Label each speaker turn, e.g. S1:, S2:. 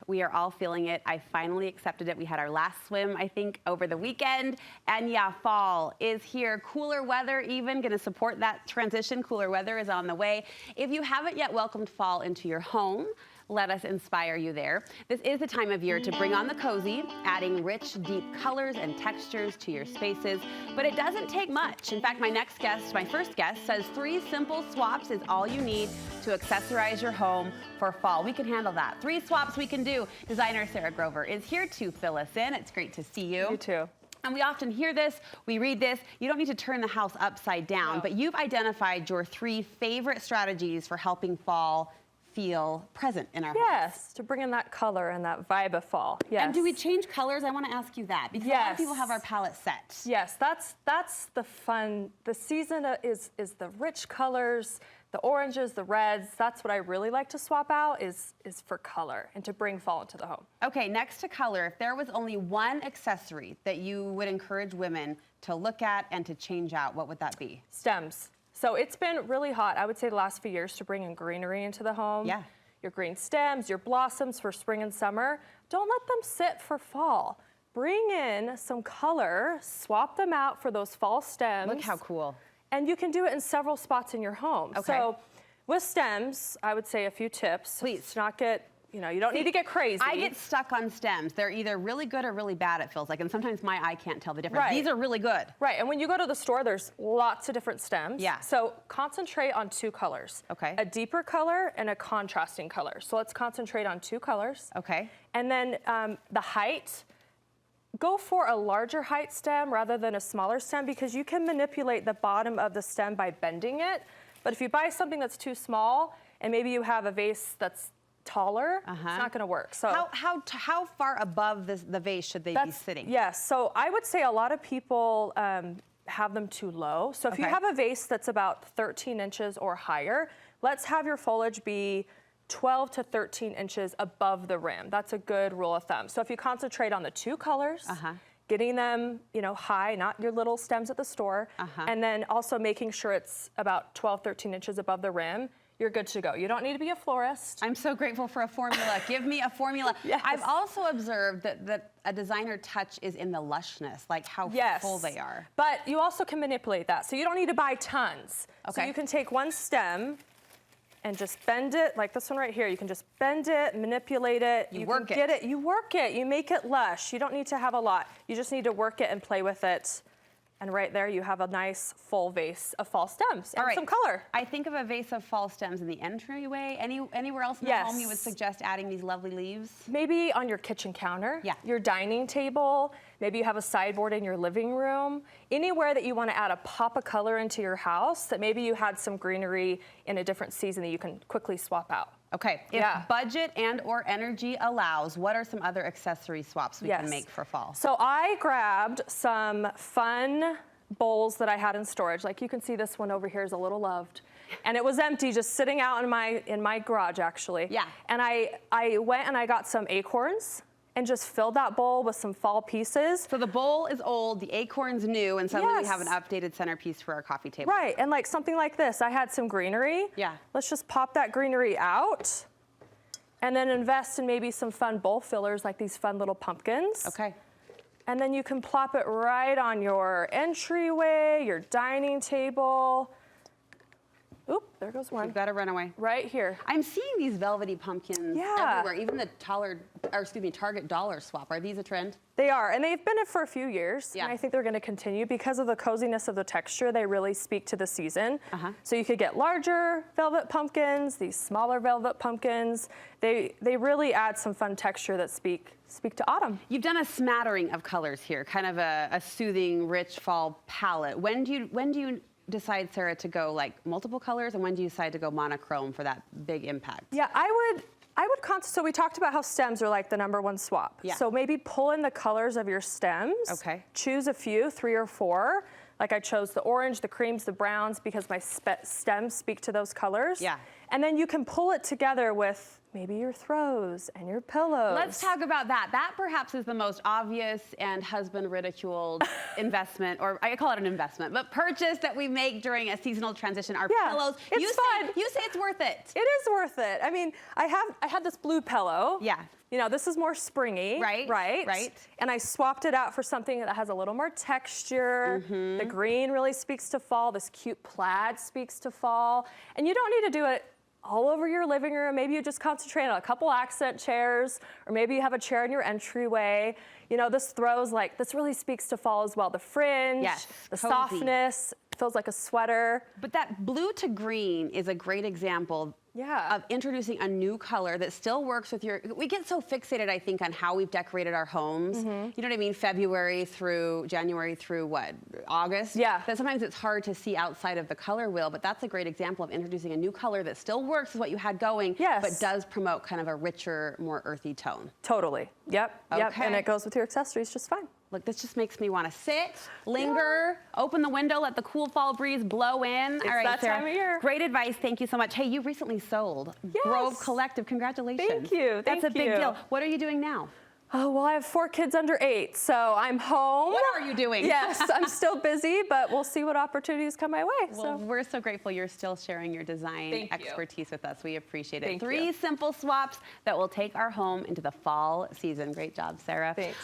S1: We are all feeling it. I finally accepted it. We had our last swim, I think, over the weekend. And yeah, fall is here. Cooler weather even going to support that transition. Cooler weather is on the way. If you haven't yet welcomed fall into your home, let us inspire you there. This is the time of year to bring on the cozy, adding rich, deep colors and textures to your spaces. But it doesn't take much. In fact, my first guest, says 3 simple swaps is all you need to accessorize your home for fall. We can handle that. 3 swaps we can do. Designer Sarah Grover is here to fill us in. It's great to see you.
S2: You too.
S1: And we often hear this, we read this, you don't need to turn the house upside down, but you've identified your 3 favorite strategies for helping fall feel present in our homes.
S2: Yes, to bring in that color and that vibe of fall. Yes.
S1: And do we change colors? I want to ask you that because a lot of people have our palette set.
S2: Yes, that's the fun. The season is the rich colors, the oranges, the reds. That's what I really like to swap out is for color and to bring fall into the home.
S1: Okay, next to color, if there was only one accessory that you would encourage women to look at and to change out, what would that be?
S2: Stems. So it's been really hot, I would say the last few years, to bring in greenery into the home.
S1: Yeah.
S2: Your green stems, your blossoms for spring and summer. Don't let them sit for fall. Bring in some color, swap them out for those fall stems.
S1: Look how cool.
S2: And you can do it in several spots in your home.
S1: Okay.
S2: So with stems, I would say a few tips.
S1: Please.
S2: To not get, you don't need to get crazy.
S1: I get stuck on stems. They're either really good or really bad, it feels like. And sometimes my eye can't tell the difference.
S2: Right.
S1: These are really good.
S2: Right, and when you go to the store, there's lots of different stems.
S1: Yeah.
S2: So concentrate on 2 colors.
S1: Okay.
S2: A deeper color and a contrasting color. So let's concentrate on 2 colors.
S1: Okay.
S2: And then the height, go for a larger height stem rather than a smaller stem because you can manipulate the bottom of the stem by bending it. But if you buy something that's too small and maybe you have a vase that's taller, it's not going to work. So
S1: how far above the vase should they be sitting?
S2: Yes, so I would say a lot of people have them too low. So if you have a vase that's about 13 inches or higher, let's have your foliage be 12 to 13 inches above the rim. That's a good rule of thumb. So if you concentrate on the 2 colors, getting them, high, not your little stems at the store, and then also making sure it's about 12, 13 inches above the rim, you're good to go. You don't need to be a florist.
S1: I'm so grateful for a formula. Give me a formula.
S2: Yes.
S1: I've also observed that a designer touch is in the lushness, like how full they are.
S2: But you also can manipulate that. So you don't need to buy tons.
S1: Okay.
S2: So you can take one stem and just bend it, like this one right here. You can just bend it, manipulate it.
S1: You work it.
S2: You work it. You make it lush. You don't need to have a lot. You just need to work it and play with it. And right there, you have a nice full vase of fall stems and some color.
S1: I think of a vase of fall stems in the entryway. Anywhere else in the home you would suggest adding these lovely leaves?
S2: Maybe on your kitchen counter, your dining table. Maybe you have a sideboard in your living room. Anywhere that you want to add a pop of color into your house that maybe you had some greenery in a different season that you can quickly swap out.
S1: Okay, if budget and or energy allows, what are some other accessory swaps we can make for fall? So
S2: I grabbed some fun bowls that I had in storage. Like you can see this one over here is a little loved. And it was empty, just sitting out in my garage actually. Yeah. And I went and I got some acorns and just filled that bowl with some fall pieces.
S1: So the bowl is old, the acorn's new, and suddenly we have an updated centerpiece for our coffee table.
S2: Right, and like something like this, I had some greenery. Yeah. Let's just pop that greenery out and then invest in maybe some fun bowl fillers like these fun little pumpkins.
S1: Okay.
S2: And then you can plop it right on your entryway, your dining table. Oop, there goes one.
S1: You've got to run away.
S2: Right here.
S1: I'm seeing these velvety pumpkins everywhere. Even the Target dollar swap. Are these a trend?
S2: They are, and they've been it for a few years. Yeah. And I think they're going to continue because of the coziness of the texture. They really speak to the season. So you could get larger velvet pumpkins, these smaller velvet pumpkins. They really add some fun texture that speak to autumn.
S1: You've done a smattering of colors here, kind of a soothing, rich fall palette. When do you decide, Sarah, to go like multiple colors, and when do you decide to go monochrome for that big impact?
S2: Yeah, I would so we talked about how stems are like the #1 swap. Yeah. So maybe pull in the colors of your stems. Okay. Choose a few, 3 or 4. Like I chose the orange, the creams, the browns because my stems speak to those colors. Yeah. And then you can pull it together with maybe your throws and your pillows.
S1: Let's talk about that. That perhaps is the most obvious and husband ridiculed investment, or I call it an investment, but purchase that we make during a seasonal transition, our pillows.
S2: It's fun.
S1: You say it's worth it.
S2: It is worth it. I mean, I had this blue pillow.
S1: Yeah.
S2: You know, this is more springy. Right. And I swapped it out for something that has a little more texture. The green really speaks to fall. This cute plaid speaks to fall. And you don't need to do it all over your living room. Maybe you just concentrate on a couple accent chairs, or maybe you have a chair in your entryway. You know, this really speaks to fall as well. The fringe, the
S1: cozy
S2: softness, feels like a sweater.
S1: But that blue to green is a great example of introducing a new color that still works with we get so fixated, I think, on how we've decorated our homes. You know what I mean? February through January through what? August?
S2: Yeah.
S1: That sometimes it's hard to see outside of the color wheel, but that's a great example of introducing a new color that still works with what you had going, but does promote kind of a richer, more earthy tone.
S2: Totally. Yep. And it goes with your accessories just fine.
S1: Look, this just makes me want to sit, linger, open the window, let the cool fall breeze blow in.
S2: It's
S1: all right,
S2: that
S1: Sarah,
S2: time of year.
S1: Great advice. Thank you so much. Hey, you recently sold Grove Collective. Congratulations.
S2: Thank you.
S1: That's a big deal. What are you doing now?
S2: Oh, well, I have 4 kids under 8, so I'm home.
S1: What are you doing?
S2: Yes, I'm still busy, but we'll see what opportunities come my way.
S1: Well, we're so grateful you're still sharing your design expertise with us. We appreciate it.
S2: Thank you.
S1: 3 simple swaps that will take our home into the fall season. Great job, Sarah.
S2: Thanks.